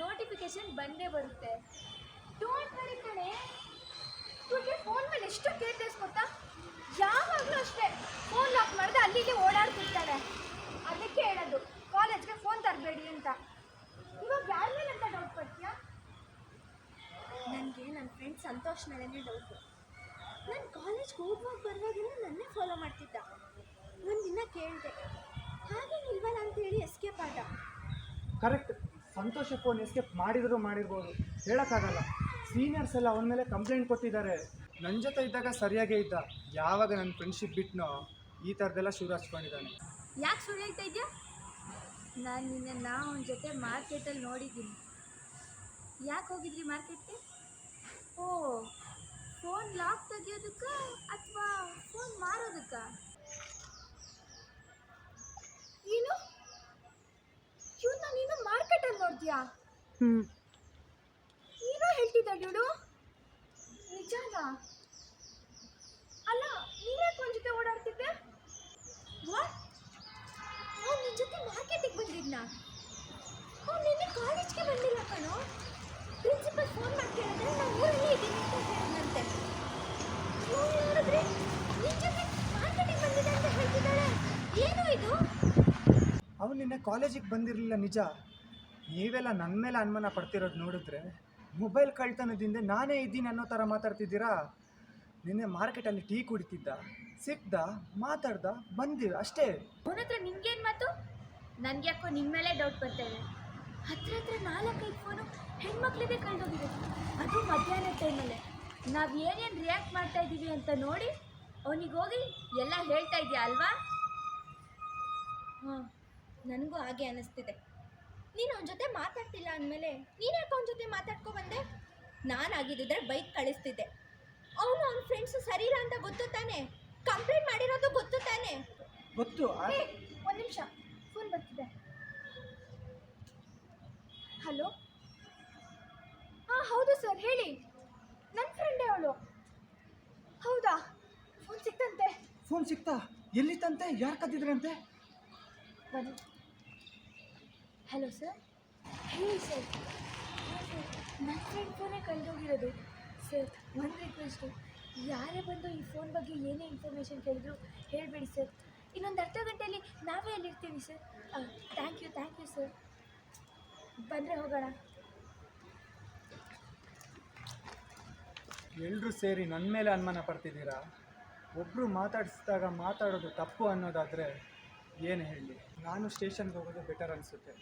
Notification ಬಂದೇ ಬರುತ್ತೆ. Don't worry ಕಣೆ. ಇವ್ರಿಗೆ ಫೋನ್ ಮೇಲೆ ಎಷ್ಟು ಕೇರ್ಲೆಸ್ ಗೊತ್ತಾ? ಯಾವಾಗಲೂ ಅಷ್ಟೇ ಫೋನ್ ಲಾಕ್ ಮಾಡಿದ್ರೆ ಅಲ್ಲಿ ಇಲ್ಲಿ ಓಡಾಡ್ತಿರ್ತಾಳೆ. ಅದಕ್ಕೆ ಹೇಳೋದು ಕಾಲೇಜ್ಗೆ ಫೋನ್ ತರಬೇಡಿ ಅಂತ. ಇವಾಗ ಯಾರ ಮೇಲೆ ಅಂತ ಡೌಟ್ ಪಡ್ತೀಯಾ? ನನಗೆ ನನ್ನ ಫ್ರೆಂಡ್ ಸಂತೋಷ್ ಮೇಲೇ ಡೌಟು. ನಾನು ಕಾಲೇಜ್ಗೆ ಹೋಗುವಾಗ ಬರುವಾಗೆಲ್ಲ ನನ್ನೇ ಫಾಲೋ ಮಾಡ್ತಿದ್ದ. ಒಂದು ದಿನ ಕೇಳಿದೆ, ಹಾಗೇನಿಲ್ವಲ್ಲ ಅಂತೇಳಿ ಎಸ್ಕೇಪ್ ಆದ. ಕರೆಕ್ಟ್. ಸಂತೋಷ ಫೋನ್ ಎಸ್ಕೇಪ್ ಮಾಡಿರ್ಬೋದು, ಹೇಳೋಕ್ಕಾಗಲ್ಲ. ಸೀನಿಯರ್ಸ್ ಎಲ್ಲ ಅವನ ಮೇಲೆ ಕಂಪ್ಲೇಂಟ್ ಕೊಟ್ಟಿದ್ದಾರೆ. ನನ್ನ ಜೊತೆ ಇದ್ದಾಗ ಸರಿಯಾಗೇ ಇದ್ದ, ಯಾವಾಗ ನನ್ನ ಫ್ರೆಂಡ್ಶಿಪ್ ಬಿಟ್ನೋ ಈ ಥರದ್ದೆಲ್ಲ ಶುರು ಹಚ್ಕೊಂಡಿದ್ದಾನೆ. ಯಾಕೆ ಸುಳ್ಳು ಹೇಳ್ತಾ ಇದೆಯಾ? ನಾನು ನಿನ್ನನ್ನು ಅವನ ಜೊತೆ ಮಾರ್ಕೆಟಲ್ಲಿ ನೋಡಿದ್ದೀನಿ. ಯಾಕೆ ಹೋಗಿದ್ರಿ ಮಾರ್ಕೆಟ್ಗೆ? ಓ, ಫೋನ್ ಲಾಕ್ ತೆಗಿಯೋದಕ್ಕ ಅಥವಾ ಫೋನ್ ಮಾರೋದಕ್ಕ? ಏನು ಇವನ್ನ ನೀನು ಮಾರ್ಕೆಟಲ್ಲಿ ನೋಡ್ತೀಯಾ? ಏನೋ ಹೇಳ್ತಿದ್ದ ಇವಳು, ನಿಜಾನಾ? ಅಲ್ಲ, ನೀನ್ಯಾಕೆ ಅವನ ಜೊತೆ ಓಡಾಡ್ತಿದ್ದೆ? ವಾಟ್? ಅವ್ನು ನಿನ್ನ ಜೊತೆ ಮಾರ್ಕೆಟಿಗೆ ಬಂದಿದ್ನ? ಅವ್ನು ನಿನ್ನೆ ಕಾಲೇಜ್ಗೆ ಬಂದಿಲ್ಲ ಕಣೋ. ಪ್ರಿನ್ಸಿಪಲ್ ಫೋನ್ ಮಾಡಿ ಕೇಳಿದ್ರೆ ನಾನು ಊರಲ್ಲೇ ಇದ್ದೀನಿ ಅಂತ ಹೇಳಿದ್ನಂತೆ. ಇವಳು ನೋಡಿದ್ರೆ ನಿನ್ನ ಜೊತೆ ಮಾರ್ಕೆಟಿಗೆ ಬಂದಿದ್ದೆ ಅಂತ ಹೇಳ್ತಿದ್ದಾಳೆ. ಏನು ಇದು? ಅವನು ನಿನ್ನೆ ಕಾಲೇಜಿಗೆ ಬಂದಿರಲಿಲ್ಲ ನಿಜ. ನೀವೆಲ್ಲ ನನ್ನ ಮೇಲೆ ಅನುಮಾನ ಪಡ್ತಿರೋದು ನೋಡಿದ್ರೆ ಮೊಬೈಲ್ ಕಳ್ತನದಿಂದ ನಾನೇ ಇದ್ದೀನಿ ಅನ್ನೋ ಥರ ಮಾತಾಡ್ತಿದ್ದೀರಾ. ನಿನ್ನೆ ಮಾರ್ಕೆಟಲ್ಲಿ ಟೀ ಕುಡಿತಿದ್ದ, ಸಿಕ್ದ, ಮಾತಾಡ್ದ, ಬಂದಿವಿ ಅಷ್ಟೇ. ಅವನ ಹತ್ರ ನಿಮ್ಗೇನು ಮಾತು? ನನಗೆ ಯಾಕೋ ನಿಮ್ಮ ಮೇಲೆ ಡೌಟ್ ಬರ್ತಾ ಇದೆ. ಹತ್ರ 4-5 ಫೋನು ಹೆಣ್ಮಕ್ಳಿಗೆ ಕಳೆದೋಗಿದೆ, ಅದು ಮಧ್ಯಾಹ್ನ ಟೈಮಲ್ಲೇ. ನಾವು ಏನೇನು ರಿಯಾಕ್ಟ್ ಮಾಡ್ತಾ ಇದ್ದೀವಿ ಅಂತ ನೋಡಿ ಅವನಿಗೆ ಹೋಗಿ ಎಲ್ಲ ಹೇಳ್ತಾ ಇದೆಯಾ ಅಲ್ವಾ? ಹಾಂ, ನನಗೂ ಹಾಗೆ ಅನ್ನಿಸ್ತಿದೆ. ನೀನು ಅವನ ಜೊತೆ ಮಾತಾಡ್ತಿಲ್ಲ ಅಂದಮೇಲೆ ನೀನು ಯಾಕೆ ಅವನ ಜೊತೆ ಮಾತಾಡ್ಕೊ ಬಂದೆ? ನಾನಾಗಿದ್ದಿದ್ರೆ ಬೈಕ್ ಕಳಿಸ್ತಿದ್ದೆ. ಅವನು ಅವನ ಫ್ರೆಂಡ್ಸು ಸರಿ ಇಲ್ಲ ಅಂತ ಗೊತ್ತು ತಾನೆ? ಕಂಪ್ಲೇಂಟ್ ಮಾಡಿರೋದು ಗೊತ್ತು ತಾನೆ? ಗೊತ್ತು. ಒಂದು ನಿಮಿಷ, ಫೋನ್ ಬರ್ತಿದೆ. ಹಲೋ. ಹಾಂ ಹೌದು ಸರ್, ಹೇಳಿ. ನನ್ನ ಫ್ರೆಂಡೇ ಅವಳು. ಹೌದಾ? ಫೋನ್ ಸಿಕ್ತಂತೆ. ಫೋನ್ ಸಿಕ್ತಾ? ಎಲ್ಲಿತ್ತಂತೆ? ಯಾರು ಕದ್ದಿದ್ರಂತೆ? ಬನ್ನಿ. ಹಲೋ ಸರ್, ಹೇಳಿ ಸರ್. ನನ್ನ ಫ್ರೆಂಡ್ ಫೋನೇ ಕಳೆದೋಗಿರೋದು ಸರ್. ಒಂದು ರಿಕ್ವೆಸ್ಟು, ಯಾರೇ ಬಂದು ಈ ಫೋನ್ ಬಗ್ಗೆ ಏನೇ ಇನ್ಫಾರ್ಮೇಷನ್ ಕೇಳಿದ್ರು ಹೇಳಬೇಡಿ ಸರ್. ಇನ್ನೊಂದು ಅರ್ಧ ಗಂಟೆಯಲ್ಲಿ ನಾವೇ ಅಲ್ಲಿರ್ತೀವಿ ಸರ್. Thank you sir. ಬಂದರೆ ಹೋಗೋಣ. ಎಲ್ಲರೂ ಸೇರಿ ನನ್ನ ಮೇಲೆ ಅನುಮಾನ ಪಡ್ತಿದ್ದೀರಾ? ಒಬ್ಬರು ಮಾತಾಡಿಸಿದಾಗ ಮಾತಾಡೋದು ತಪ್ಪು ಅನ್ನೋದಾದರೆ ಏನು ಹೇಳಿ? ನಾನು ಸ್ಟೇಷನ್ಗೆ ಹೋಗೋದು ಬೆಟರ್ ಅನಿಸುತ್ತೆ.